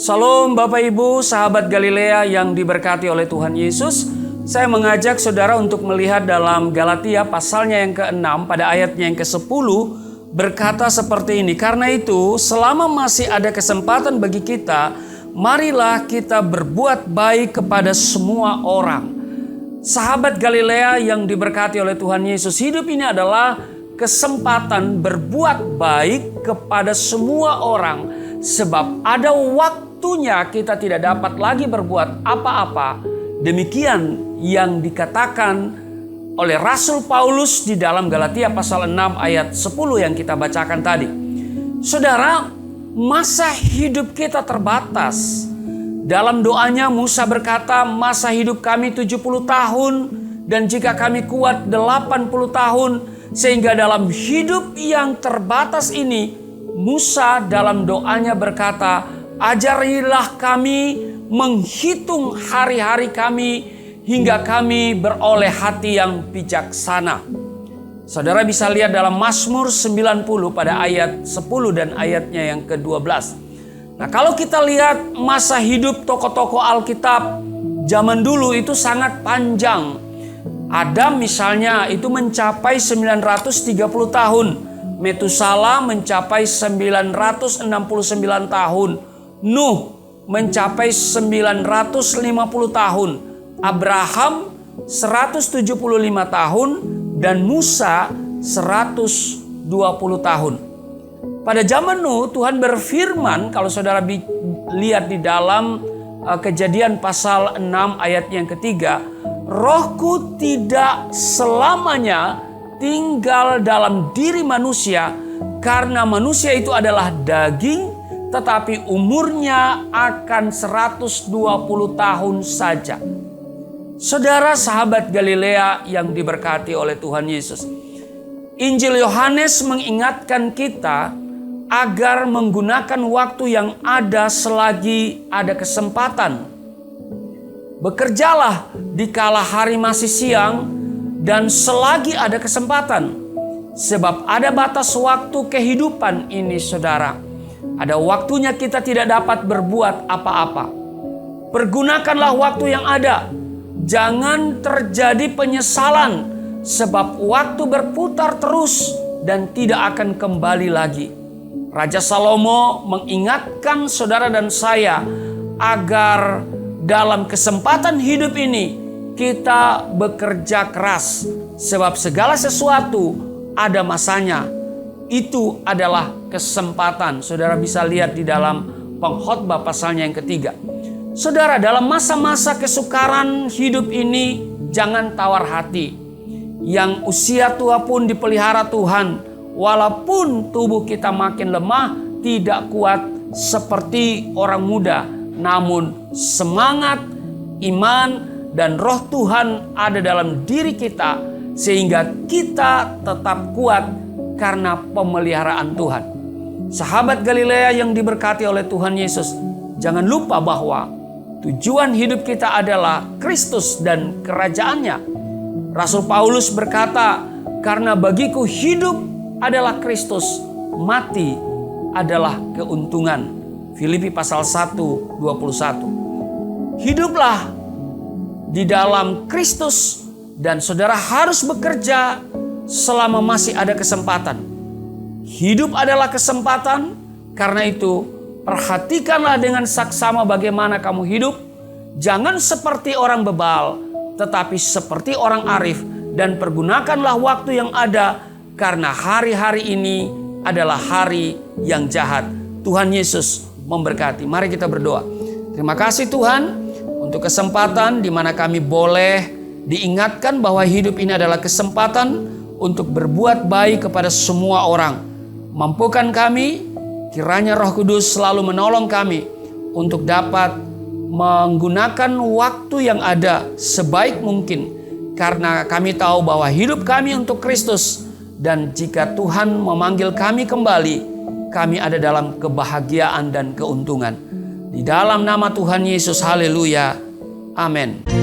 Salam Bapak Ibu, sahabat Galilea yang diberkati oleh Tuhan Yesus. Saya mengajak saudara untuk melihat dalam Galatia pasalnya yang ke-6 pada ayatnya yang ke-10 berkata seperti ini. Karena itu, selama masih ada kesempatan bagi kita, marilah kita berbuat baik kepada semua orang. Sahabat Galilea yang diberkati oleh Tuhan Yesus, hidup ini adalah kesempatan berbuat baik kepada semua orang. Sebab ada waktunya kita tidak dapat lagi berbuat apa-apa. Demikian yang dikatakan oleh Rasul Paulus di dalam Galatia pasal 6 ayat 10 yang kita bacakan tadi. Saudara, masa hidup kita terbatas. Dalam doanya Musa berkata, masa hidup kami 70 tahun dan jika kami kuat 80 tahun. Sehingga dalam hidup yang terbatas ini, Musa dalam doanya berkata, ajarilah kami menghitung hari-hari kami hingga kami beroleh hati yang bijaksana. Saudara bisa lihat dalam Mazmur 90 pada ayat 10 dan ayatnya yang ke-12. Nah, kalau kita lihat masa hidup tokoh-tokoh Alkitab zaman dulu itu sangat panjang. Adam misalnya itu mencapai 930 tahun. Metusala mencapai 969 tahun. Nuh mencapai 950 tahun. Abraham 175 tahun. Dan Musa 120 tahun. Pada zaman Nuh, Tuhan berfirman, kalau saudara lihat di dalam Kejadian pasal 6 ayat yang ketiga, Rohku tidak selamanya tinggal dalam diri manusia, karena manusia itu adalah daging, tetapi umurnya akan 120 tahun saja. Saudara sahabat Galilea yang diberkati oleh Tuhan Yesus, Injil Yohanes mengingatkan kita agar menggunakan waktu yang ada selagi ada kesempatan. Bekerjalah dikala hari masih siang dan selagi ada kesempatan. Sebab ada batas waktu kehidupan ini, saudara. Ada waktunya kita tidak dapat berbuat apa-apa. Pergunakanlah waktu yang ada. Jangan terjadi penyesalan. Sebab waktu berputar terus dan tidak akan kembali lagi. Raja Salomo mengingatkan saudara dan saya agar dalam kesempatan hidup ini kita bekerja keras. Sebab segala sesuatu ada masanya. Itu adalah kesempatan. Saudara bisa lihat di dalam Pengkhotbah pasalnya yang ketiga. Saudara, dalam masa-masa kesukaran hidup ini jangan tawar hati. Yang usia tua pun dipelihara Tuhan. Walaupun tubuh kita makin lemah, tidak kuat seperti orang muda. Namun semangat, iman, dan roh Tuhan ada dalam diri kita. Sehingga kita tetap kuat karena pemeliharaan Tuhan. Sahabat Galilea yang diberkati oleh Tuhan Yesus, jangan lupa bahwa tujuan hidup kita adalah Kristus dan kerajaannya. Rasul Paulus berkata, karena bagiku hidup adalah Kristus, mati adalah keuntungan. Filipi pasal 1:21. Hiduplah di dalam Kristus dan saudara harus bekerja selama masih ada kesempatan. Hidup adalah kesempatan, karena itu perhatikanlah dengan saksama bagaimana kamu hidup. Jangan seperti orang bebal, tetapi seperti orang arif, dan pergunakanlah waktu yang ada, karena hari-hari ini adalah hari yang jahat. Tuhan Yesus memberkati. Mari kita berdoa. Terima kasih Tuhan untuk kesempatan di mana kami boleh diingatkan bahwa hidup ini adalah kesempatan untuk berbuat baik kepada semua orang. Mampukan kami, kiranya Roh Kudus selalu menolong kami untuk dapat menggunakan waktu yang ada sebaik mungkin. Karena kami tahu bahwa hidup kami untuk Kristus. Dan jika Tuhan memanggil kami kembali, kami ada dalam kebahagiaan dan keuntungan. Di dalam nama Tuhan Yesus, haleluya. Amin.